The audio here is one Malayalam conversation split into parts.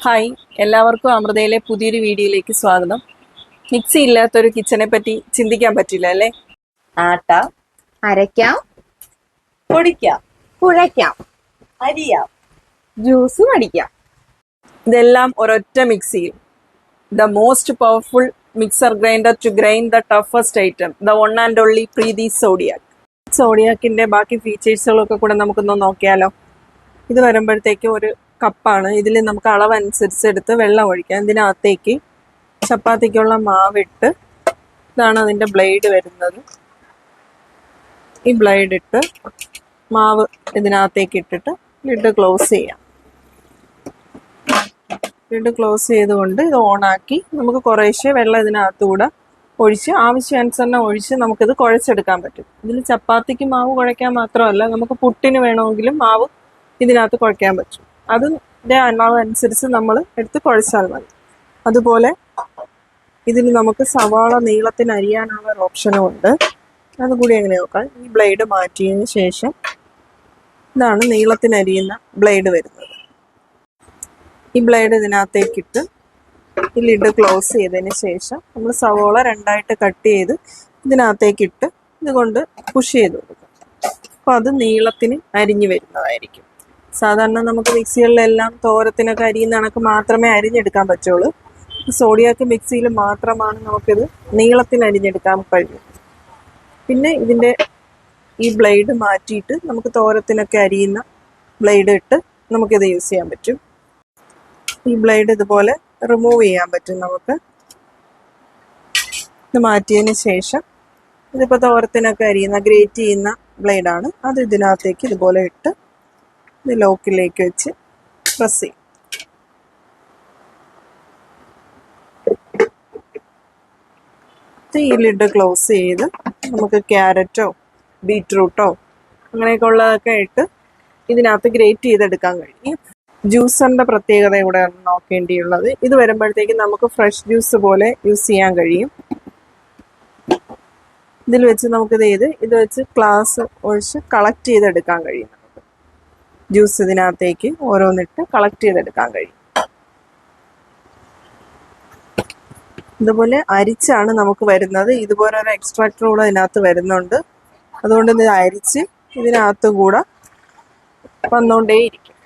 ഹായ്, എല്ലാവർക്കും അമൃതയിലെ പുതിയൊരു വീഡിയോയിലേക്ക് സ്വാഗതം. മിക്സി ഇല്ലാത്തൊരു കിച്ചനെ പറ്റി ചിന്തിക്കാൻ പറ്റില്ല അല്ലേ? ആട്ട അരയ്ക്കാം, പൊടിക്കാം, കുഴയ്ക്കാം, അരിയാം, ജ്യൂസും അടിക്കാം. ഇതെല്ലാം ഒരൊറ്റ മിക്സിയിൽ. The most powerful mixer grinder to grind the toughest item, the one and only Preethi Zodiac. സോഡിയാക്കിന്റെ ബാക്കി ഫീച്ചേഴ്സുകളൊക്കെ കൂടെ നമുക്കൊന്ന് നോക്കിയാലോ. ഇത് വരുമ്പോഴത്തേക്ക് ഒരു കപ്പാണ്. ഇതിൽ നമുക്ക് അളവനുസരിച്ച് എടുത്ത് വെള്ളം ഒഴിക്കാം. ഇതിനകത്തേക്ക് ചപ്പാത്തിക്കുള്ള മാവിട്ട്, ഇതാണ് അതിൻ്റെ ബ്ലേഡ് വരുന്നത്. ഈ ബ്ലേഡ് ഇട്ട് മാവ് ഇതിനകത്തേക്ക് ഇട്ടിട്ട് ലിഡ് ക്ലോസ് ചെയ്യാം. ലിഡ് ക്ലോസ് ചെയ്തുകൊണ്ട് ഇത് ഓണാക്കി നമുക്ക് കുറേശ്ശെ വെള്ളം ഇതിനകത്തുകൂടെ ഒഴിച്ച് ആവശ്യാനുസരണം ഒഴിച്ച് നമുക്കിത് കുഴച്ചെടുക്കാൻ പറ്റും. ഇതിൽ ചപ്പാത്തിക്ക് മാവ് കുഴയ്ക്കാൻ മാത്രമല്ല, നമുക്ക് പുട്ടിന് വേണമെങ്കിലും മാവ് ഇതിനകത്ത് കുഴയ്ക്കാൻ പറ്റും. അതിൻ്റെ അളവ് അനുസരിച്ച് നമ്മൾ എടുത്ത് കുഴച്ചാൽ മതി. അതുപോലെ ഇതിൽ നമുക്ക് സവാള നീളത്തിന് അരിയാനുള്ള ഒരു ഓപ്ഷനും ഉണ്ട്. അതുകൂടി എങ്ങനെ നോക്കാം. ഈ ബ്ലേഡ് മാറ്റിയതിന് ശേഷം ഇതാണ് നീളത്തിന് അരിയുന്ന ബ്ലേഡ് വരുന്നത്. ഈ ബ്ലേഡ് ഇതിനകത്തേക്കിട്ട് ഈ ലിഡ് ക്ലോസ് ചെയ്തതിന് ശേഷം നമ്മൾ സവാള രണ്ടായിട്ട് കട്ട് ചെയ്ത് ഇതിനകത്തേക്കിട്ട് ഇതുകൊണ്ട് പുഷ് ചെയ്ത് കൊടുക്കും. അപ്പോൾ അത് നീളത്തിന് അരിഞ്ഞു വരുന്നതായിരിക്കും. സാധാരണ നമുക്ക് മിക്സികളിലെല്ലാം തോരത്തിനൊക്കെ അരിയുന്ന കണക്ക് മാത്രമേ അരിഞ്ഞെടുക്കാൻ പറ്റുള്ളൂ. സോഡിയാക്ക് മിക്സിയിൽ മാത്രമാണ് നമുക്കിത് നീളത്തിന് അരിഞ്ഞെടുക്കാൻ കഴിയും. പിന്നെ ഇതിൻ്റെ ഈ ബ്ലേഡ് മാറ്റിയിട്ട് നമുക്ക് തോരത്തിനൊക്കെ അരിയുന്ന ബ്ലേഡ് ഇട്ട് നമുക്കിത് യൂസ് ചെയ്യാൻ പറ്റും. ഈ ബ്ലേഡ് ഇതുപോലെ റിമൂവ് ചെയ്യാൻ പറ്റും നമുക്ക്. ഇത് മാറ്റിയതിന് ശേഷം ഇതിപ്പോൾ തോരത്തിനൊക്കെ അരിയുന്ന ഗ്രേറ്റ് ചെയ്യുന്ന ബ്ലേഡാണ്. അത് ഇതിനകത്തേക്ക് ഇതുപോലെ ഇട്ട് ഇത് ലോക്കിലേക്ക് വെച്ച് പ്രസ് ചെയ്യും. ഈ ലിഡ് ക്ലോസ് ചെയ്ത് നമുക്ക് ക്യാരറ്റോ ബീറ്റ്റൂട്ടോ അങ്ങനെയൊക്കെ ഉള്ളതൊക്കെ ഇട്ട് ഇതിനകത്ത് ഗ്രേറ്റ് ചെയ്തെടുക്കാൻ കഴിയും. ജ്യൂസറിൻ്റെ പ്രത്യേകത ഇവിടെ നോക്കേണ്ടിയുള്ളത്, ഇത് വരുമ്പോഴത്തേക്ക് നമുക്ക് ഫ്രഷ് ജ്യൂസ് പോലെ യൂസ് ചെയ്യാൻ കഴിയും. ഇതിൽ വെച്ച് നമുക്കിത് ഇത് വെച്ച് ഗ്ലാസ് ഒഴിച്ച് കളക്ട് ചെയ്തെടുക്കാൻ കഴിയും. ജ്യൂസ് ഇതിനകത്തേക്ക് ഓരോന്നിട്ട് കളക്ട് ചെയ്തെടുക്കാൻ കഴിയും. ഇതുപോലെ അരിച്ചാണ് നമുക്ക് വരുന്നത്. ഇതുപോലെ ഒരു എക്സ്ട്രാക്ടർ കൂടെ ഇതിനകത്ത് വരുന്നുണ്ട്. അതുകൊണ്ട് ഇത് അരിച്ച് ഇതിനകത്ത് കൂടെ വന്നുകൊണ്ടേയിരിക്കും.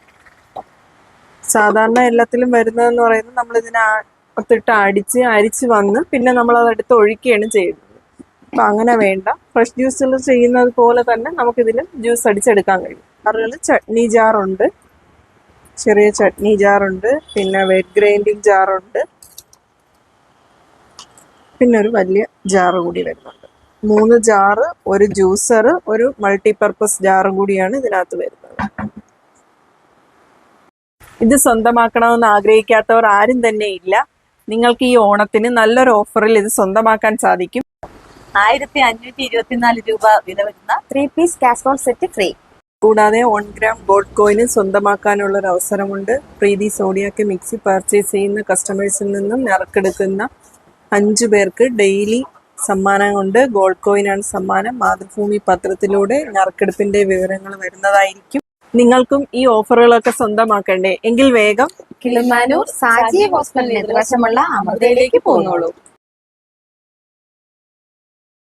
സാധാരണ എല്ലാത്തിലും വരുന്നതെന്ന് പറയുന്നത് നമ്മൾ ഇതിനകത്തിട്ട് അരിച്ച് വന്ന് പിന്നെ നമ്മൾ അതെടുത്ത് ഒഴിക്കുകയാണ് ചെയ്യുന്നത്. അപ്പം അങ്ങനെ വേണ്ട. ഫ്രഷ് ജ്യൂസിൽ ചെയ്യുന്നത് പോലെ തന്നെ നമുക്കിതിലും ജ്യൂസ് അടിച്ചെടുക്കാൻ കഴിയും. ചട്നി ജാറുണ്ട്, ചെറിയ ചട്നി ജാറുണ്ട്, പിന്നെ വെറ്റ് ഗ്രൈൻഡിങ് ജാറുണ്ട്, പിന്നെ ഒരു വലിയ ജാറ് കൂടി വരുന്നുണ്ട്. 3 ജാറ്, ഒരു ജ്യൂസർ, ഒരു മൾട്ടിപർപ്പസ് ജാറും കൂടിയാണ് ഇതിനകത്ത് വരുന്നത്. ഇത് സ്വന്തമാക്കണമെന്ന് ആഗ്രഹിക്കാത്തവർ ആരും തന്നെ ഇല്ല. നിങ്ങൾക്ക് ഈ ഓണത്തിന് നല്ലൊരു ഓഫറിൽ ഇത് സ്വന്തമാക്കാൻ സാധിക്കും. 1524 രൂപ വില വരുന്ന 3 പീസ് കാസറോൾ സെറ്റ് ഫ്രീ. കൂടാതെ 1 ഗ്രാം ഗോൾഡ് കോയിനും സ്വന്തമാക്കാനുള്ള ഒരു അവസരമുണ്ട്. പ്രീതി സോഡിയാക്ക് മിക്സി പർച്ചേസ് ചെയ്യുന്ന കസ്റ്റമേഴ്സിൽ നിന്നും നറുക്കെടുക്കുന്ന 5 പേർക്ക് ഡെയിലി സമ്മാനം കൊണ്ട് ഗോൾഡ് കോയിനാണ് സമ്മാനം. മാതൃഭൂമി പത്രത്തിലൂടെ നറുക്കെടുപ്പിന്റെ വിവരങ്ങൾ വരുന്നതായിരിക്കും. നിങ്ങൾക്കും ഈ ഓഫറുകളൊക്കെ സ്വന്തമാക്കണ്ടേ? എങ്കിൽ വേഗം കിളിമാനൂർ സാജി ഹോസ്പിറ്റലിന് എതിർവശമുള്ള അമൃതയിലേക്ക് പോന്നോളൂ.